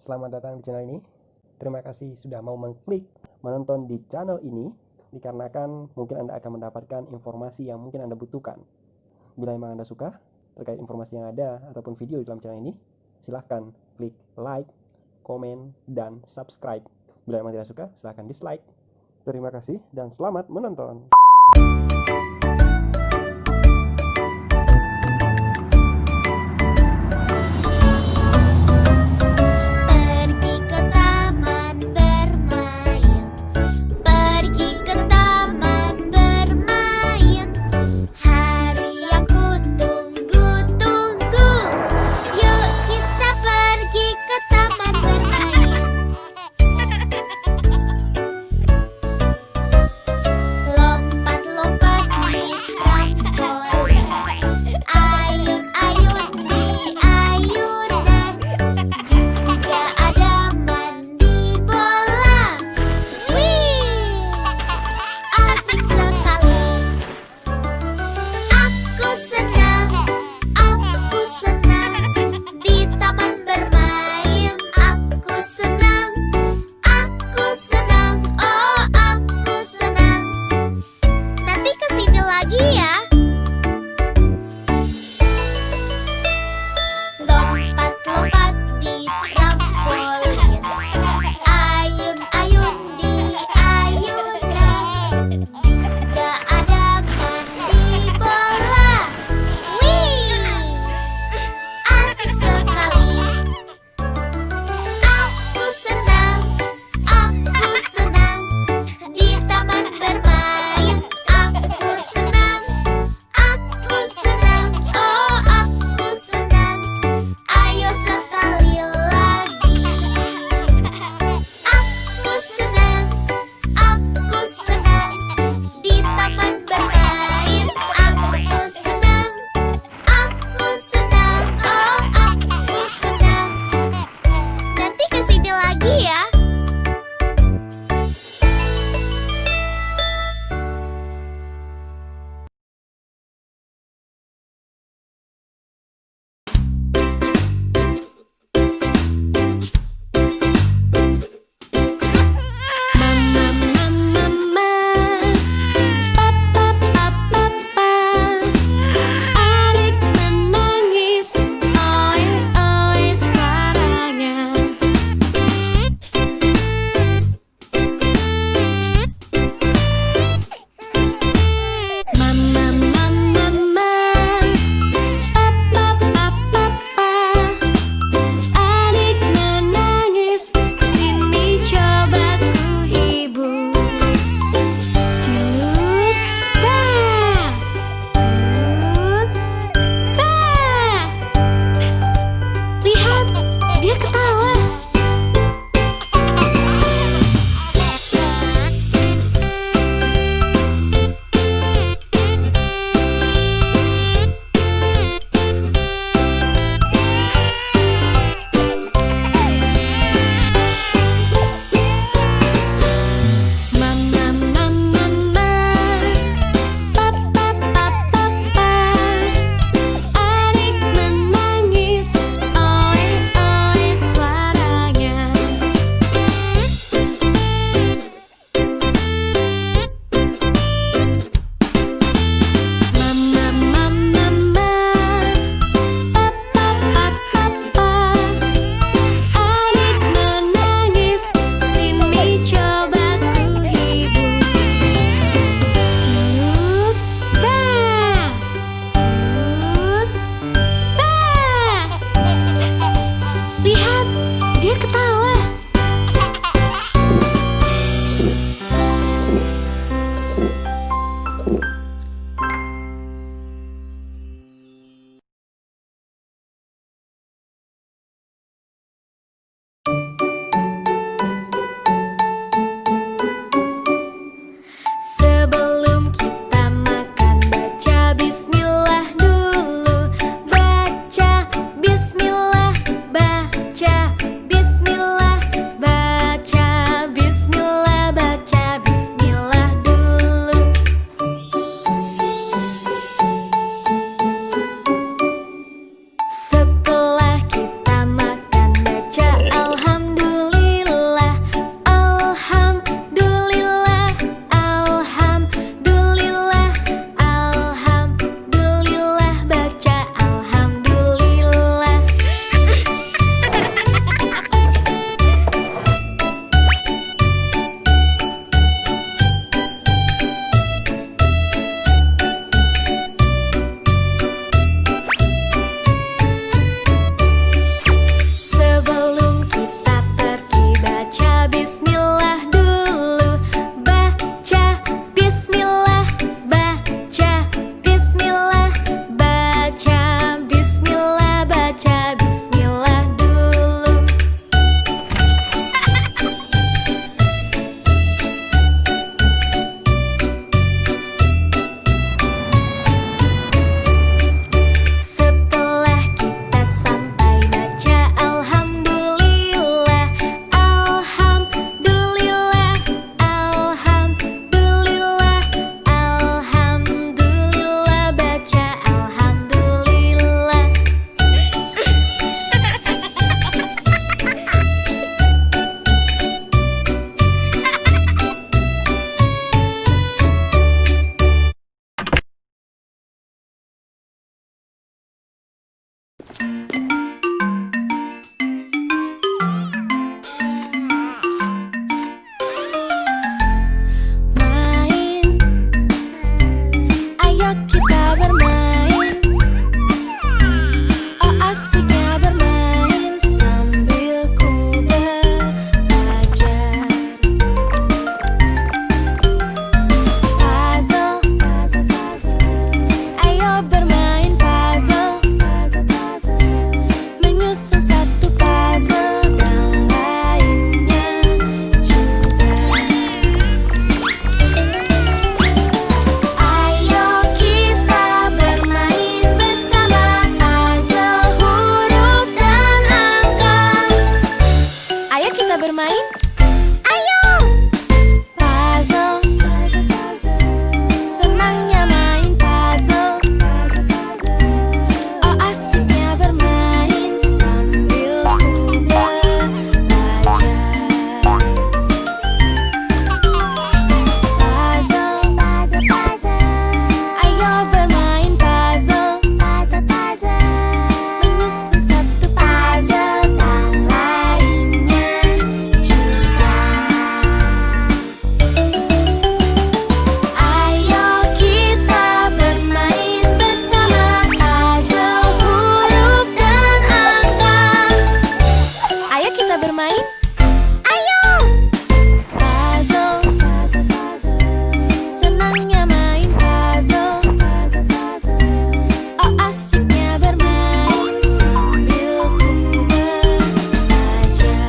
Selamat datang di channel ini. Terima kasih sudah mau mengklik menonton di channel ini, dikarenakan mungkin Anda akan mendapatkan informasi yang mungkin Anda butuhkan. Bila memang Anda suka terkait informasi yang ada ataupun video di dalam channel ini, silahkan klik like, komen, dan subscribe. Bila memang tidak suka, silahkan dislike. Terima kasih dan selamat menonton. bermain? Ayo! Puzzle. Senangnya main puzzle. Oh asiknya bermain sambil ku belajar. Puzzle. Ayo bermain puzzle. Menyusun satu puzzle dan lainnya juga. Ayo kita bermain bersama puzzle huruf dan angka. Ayo kita bermain. Ayo! Puzzle. Senangnya main puzzle. Oh asiknya bermain sambil ku belajar.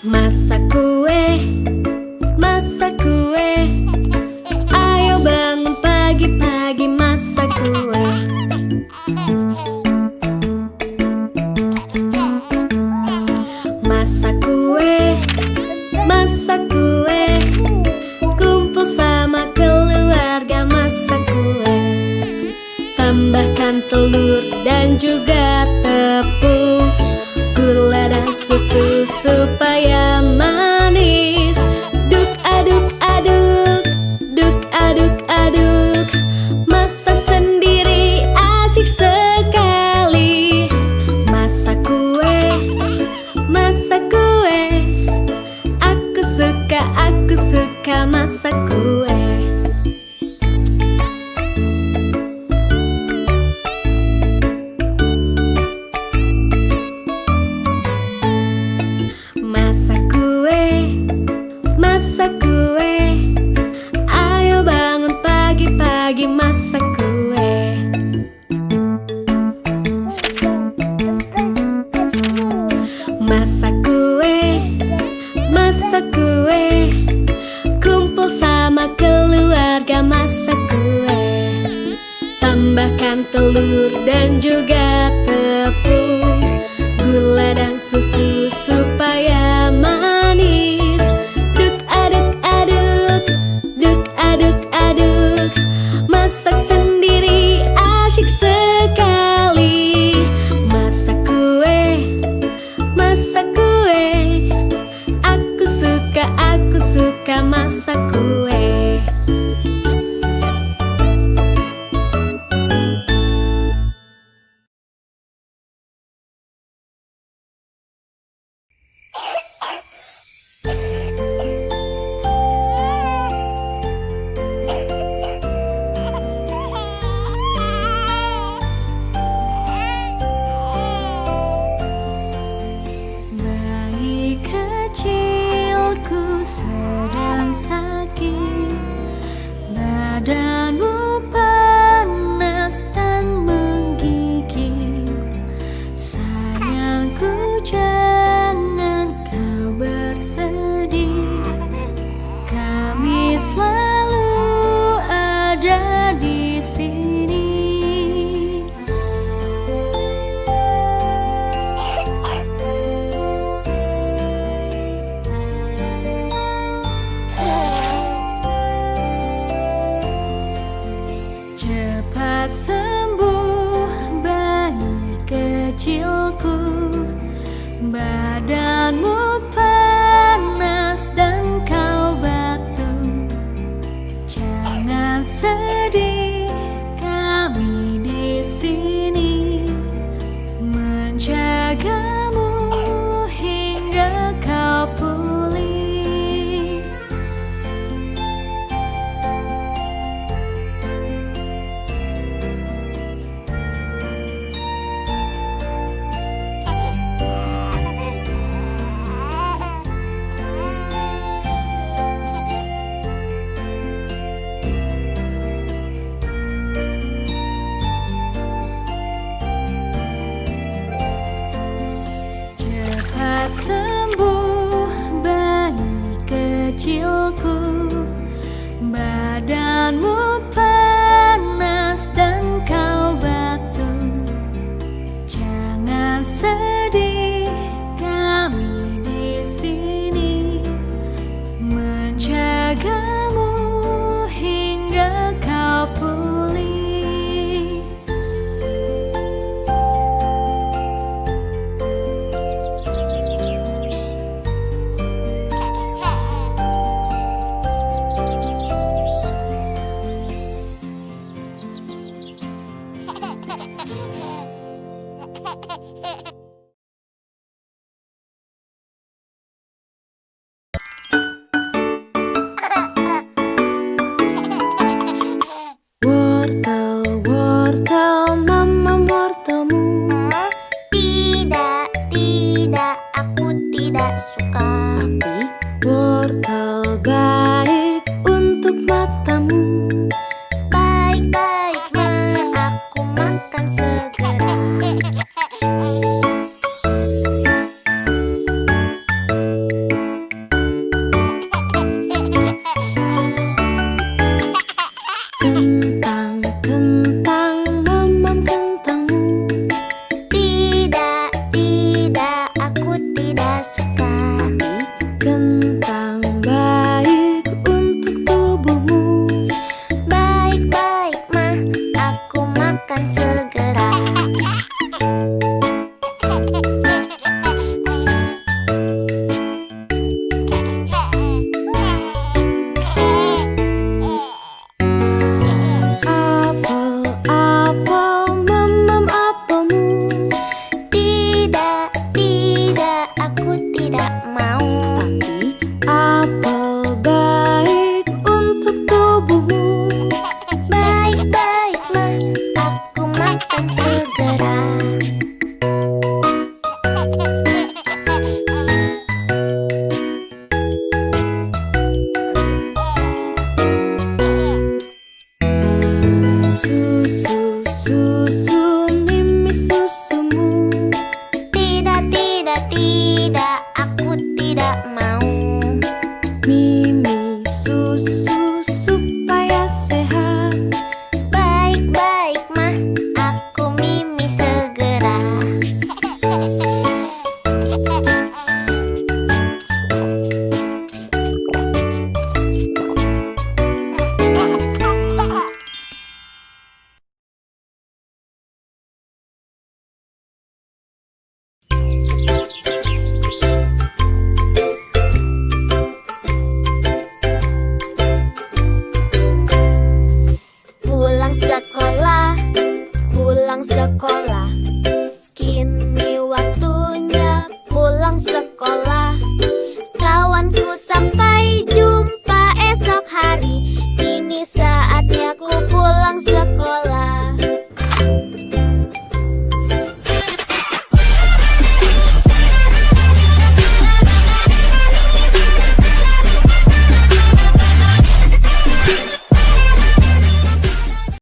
Masak kue, masak kue. Ayo bangun pagi-pagi masak kue. Masak kue, masak kue. Kumpul sama keluarga masak kue. Tambahkan telur dan juga tepung, gula dan susu supaya manis. Duk aduk aduk, duk aduk aduk. Masak sendiri asik sekali. Masak kue, masak kue. Aku suka masak kue. Masak kue, masak kue. Ayo bangun pagi-pagi masak kue. Masak kue, masak kue. Kumpul sama keluarga masak kue. Tambahkan telur dan juga tepung, gula dan susu supaya manis. Duk aduk aduk, duk aduk aduk. Masak sendiri asyik sekali. Masak kue, masak kue. Aku suka masak kue. Bayi kecilku sedang sakit, badanmu panas dan menggigil. Sayangku jangan kau bersedih, kami selalu ada di sini. Cepat sembuh bayi kecilku, badanmu panas dan kau batuk. Jangan sedih, kami di sini menjagamu hingga kau pulih. Cepat sembuh bayi kecilku, badanmu panas dan kau batuk. Jangan sedih, kami di sini menjagamu hingga kau pulih. Wortel, wortel, mamam wortelmu. Tidak, tidak, aku tidak suka. Tapi wortel baik untuk matamu. Baik-baik, aku makan segera. Kentang, kentang, mamam kentangmu. Tidak, tidak, aku tidak suka. Tapi kentang baik untuk tubuhmu. Baik-baik, aku makan segera. Apel, apel, mamam apelmu. Tidak, tidak, aku tidak mau. Tapi apel baik untuk tubuhmu. Baik-baik, aku makan segera. Susu, susu, mimi susumu. Tidak, tidak, tidak, aku tidak mau. Mimi susu supaya sehat. Baik-baik, aku mimi segera. Pulang sekolah, pulang sekolah. Kini waktunya pulang sekolah. Kawanku, sampai jumpa esok hari.